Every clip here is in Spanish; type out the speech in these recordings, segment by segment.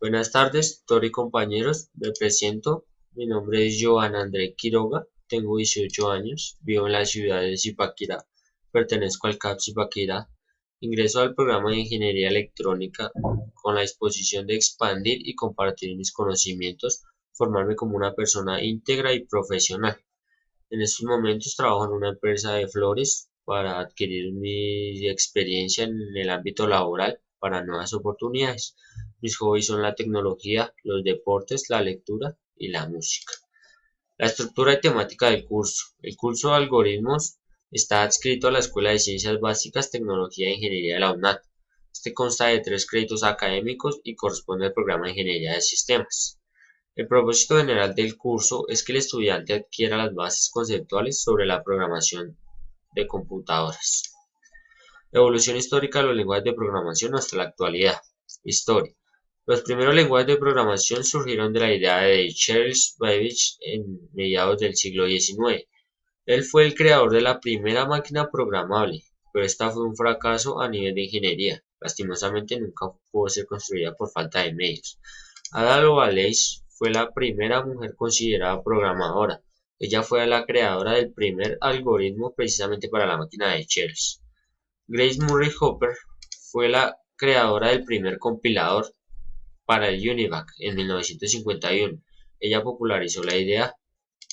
Buenas tardes, tutor y compañeros. Me presento. Mi nombre es Joan André Quiroga. Tengo 18 años. Vivo en la ciudad de Zipaquirá. Pertenezco al CAP Zipaquirá. Ingreso al programa de Ingeniería Electrónica con la disposición de expandir y compartir mis conocimientos, formarme como una persona íntegra y profesional. En estos momentos trabajo en una empresa de flores para adquirir mi experiencia en el ámbito laboral para nuevas oportunidades. Mis hobbies son la tecnología, los deportes, la lectura y la música. La estructura y temática del curso. El curso de algoritmos está adscrito a la Escuela de Ciencias Básicas, Tecnología e Ingeniería de la UNAT. Este consta de 3 créditos académicos y corresponde al programa de Ingeniería de Sistemas. El propósito general del curso es que el estudiante adquiera las bases conceptuales sobre la programación de computadoras. Evolución histórica de los lenguajes de programación hasta la actualidad. Historia. Los primeros lenguajes de programación surgieron de la idea de Charles Babbage en mediados del siglo XIX. Él fue el creador de la primera máquina programable, pero esta fue un fracaso a nivel de ingeniería. Lastimosamente nunca pudo ser construida por falta de medios. Ada Lovelace fue la primera mujer considerada programadora. Ella fue la creadora del primer algoritmo precisamente para la máquina de Charles. Grace Murray Hopper fue la creadora del primer compilador para el UNIVAC en 1951. Ella popularizó la idea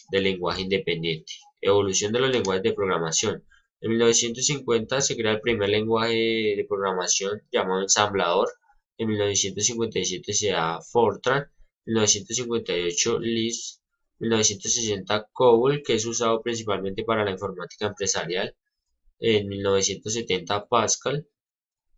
del lenguaje independiente. Evolución de los lenguajes de programación. En 1950 se crea el primer lenguaje de programación llamado ensamblador. En 1957 se da Fortran. En 1958 Lisp. En 1960 COBOL, que es usado principalmente para la informática empresarial. En 1970 Pascal,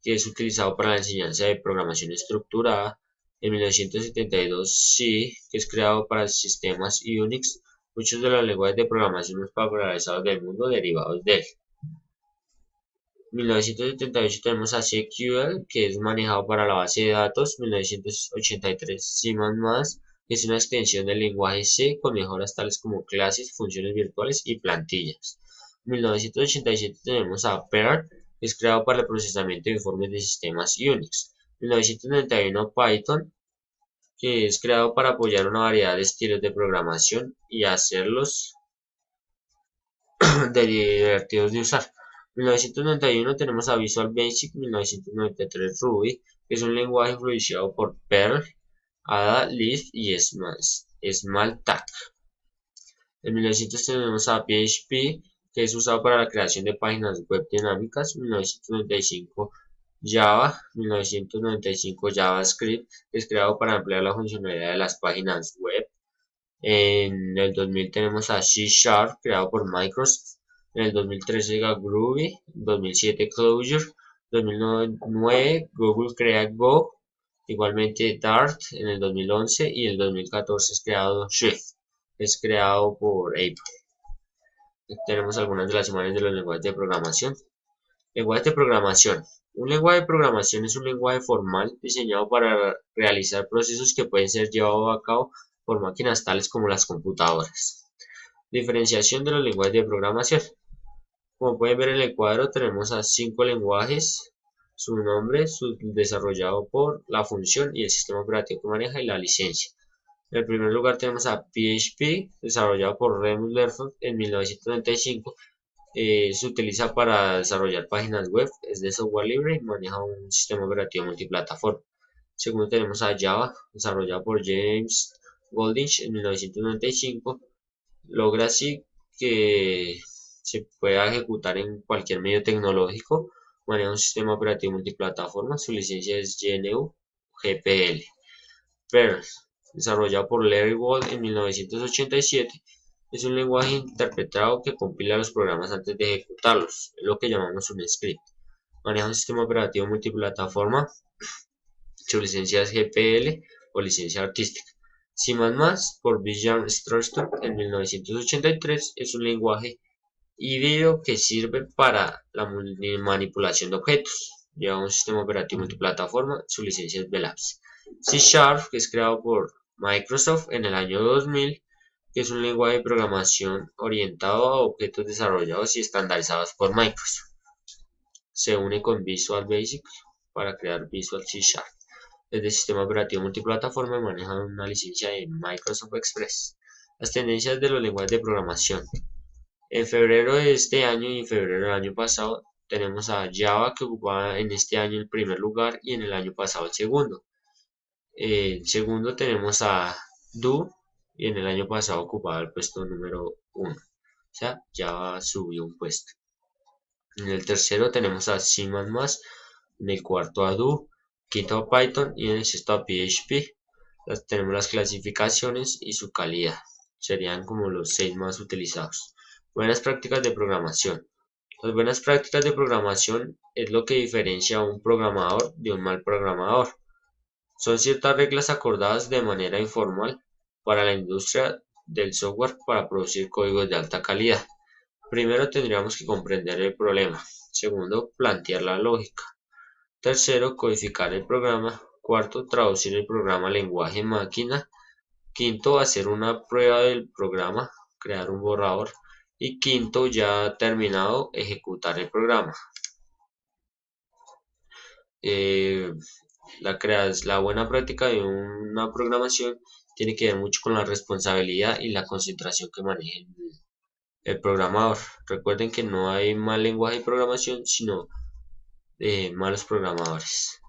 que es utilizado para la enseñanza de programación estructurada. En 1972 C, que es creado para sistemas Unix. Muchos de los lenguajes de programación más popularizados del mundo derivados de él. En 1978 tenemos a SQL, que es manejado para la base de datos. 1983 C++, que es una extensión del lenguaje C con mejoras tales como clases, funciones virtuales y plantillas. En 1987 tenemos a Perl, que es creado para el procesamiento de informes de sistemas Unix. En 1991 Python, que es creado para apoyar una variedad de estilos de programación y hacerlos divertidos de usar. En 1991 tenemos a Visual Basic. 1993 Ruby, que es un lenguaje influenciado por Perl, Ada, Lisp y Smalltalk. En 1900 tenemos a PHP, que es usado para la creación de páginas web dinámicas. 1995 Java. 1995 JavaScript, que es creado para ampliar la funcionalidad de las páginas web. En el 2000 tenemos a C#, creado por Microsoft. En el 2013 llega Groovy. 2007 Clojure. 2009 Google crea Go. Igualmente Dart en el 2011 y en el 2014 es creado Swift. Es creado por Apple. Tenemos algunas de las imágenes de los lenguajes de programación. Lenguaje de programación. Un lenguaje de programación es un lenguaje formal diseñado para realizar procesos que pueden ser llevados a cabo por máquinas tales como las computadoras. Diferenciación de los lenguajes de programación. Como pueden ver en el cuadro tenemos a 5 lenguajes, su nombre, su desarrollado por, la función y el sistema operativo que maneja y la licencia. En el primer lugar tenemos a PHP, desarrollado por Remus Lerford en 1995. Se utiliza para desarrollar páginas web, es de software libre y maneja un sistema operativo multiplataforma. Segundo tenemos a Java, desarrollado por James Golding en 1995. Logra así que se pueda ejecutar en cualquier medio tecnológico, maneja un sistema operativo multiplataforma, su licencia es GNU GPL. Perl, desarrollado por Larry Wall en 1987, es un lenguaje interpretado que compila los programas antes de ejecutarlos, es lo que llamamos un script. Maneja un sistema operativo multiplataforma, su licencia es GPL o licencia artística. C++ por Björn Strostrup en 1983 es un lenguaje híbrido que sirve para la manipulación de objetos. Lleva un sistema operativo multiplataforma, su licencia es BELAPS. C#, que es creado por Microsoft en el año 2000, que es un lenguaje de programación orientado a objetos desarrollados y estandarizados por Microsoft. Se une con Visual Basic para crear Visual C#. es de sistema operativo multiplataforma y maneja una licencia de Microsoft Express. Las tendencias de los lenguajes de programación. En febrero de este año y en febrero del año pasado tenemos a Java, que ocupaba en este año el primer lugar y en el año pasado el segundo. El segundo tenemos a Do, y en el año pasado ocupaba el puesto número 1. O sea, Java subió un puesto. En el tercero tenemos a C++, en el cuarto a Do, quinto a Python y en el sexto a PHP. Tenemos las clasificaciones y su calidad. Serían como los 6 más utilizados. Buenas prácticas de programación. Las buenas prácticas de programación es lo que diferencia a un programador de un mal programador. Son ciertas reglas acordadas de manera informal para la industria del software para producir códigos de alta calidad. Primero tendríamos que comprender el problema. Segundo, plantear la lógica. Tercero, codificar el programa. Cuarto, traducir el programa a lenguaje máquina. Quinto, hacer una prueba del programa, crear un borrador. Y quinto, ya terminado, ejecutar el programa. La buena práctica de una programación tiene que ver mucho con la responsabilidad y la concentración que maneje el programador. Recuerden que no hay mal lenguaje de programación, sino malos programadores.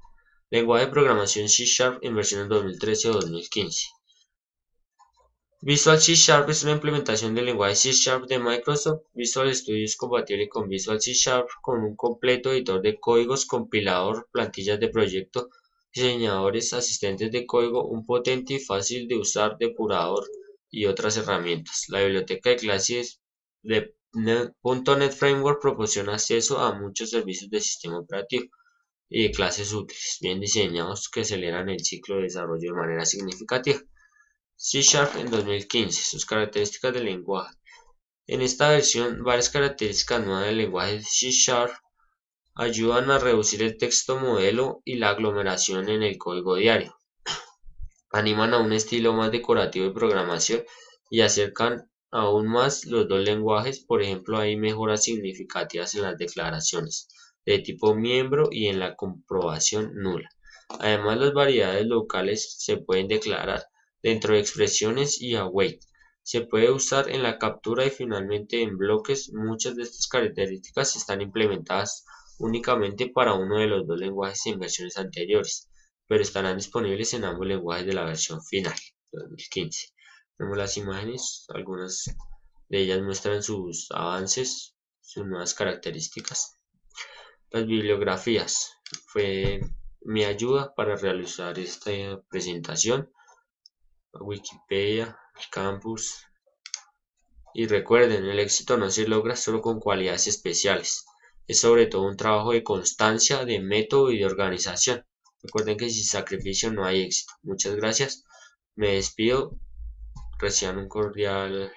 Lenguaje de programación C# en versiones 2013 o 2015. Visual C# es una implementación del lenguaje C# de Microsoft. Visual Studio es compatible con Visual C# con un completo editor de códigos, compilador, plantillas de proyecto, diseñadores, asistentes de código, un potente y fácil de usar depurador y otras herramientas. La biblioteca de clases de .NET Framework proporciona acceso a muchos servicios de sistema operativo y de clases útiles, bien diseñados que aceleran el ciclo de desarrollo de manera significativa. C# en 2015. Sus características del lenguaje. En esta versión, varias características nuevas del lenguaje C# ayudan a reducir el texto modelo y la aglomeración en el código diario. Animan a un estilo más decorativo de programación y acercan aún más los dos lenguajes. Por ejemplo, hay mejoras significativas en las declaraciones de tipo miembro y en la comprobación nula. Además, las variedades locales se pueden declarar dentro de expresiones y await. Se puede usar en la captura y finalmente en bloques. Muchas de estas características están implementadas únicamente para uno de los dos lenguajes en versiones anteriores, pero estarán disponibles en ambos lenguajes de la versión final, 2015. Vemos las imágenes, algunas de ellas muestran sus avances, sus nuevas características. Las bibliografías fue mi ayuda para realizar esta presentación. Wikipedia, Campus. Y recuerden, el éxito no se logra solo con cualidades especiales. Es sobre todo un trabajo de constancia, de método y de organización. Recuerden que sin sacrificio no hay éxito. Muchas gracias. Me despido. Reciban un cordial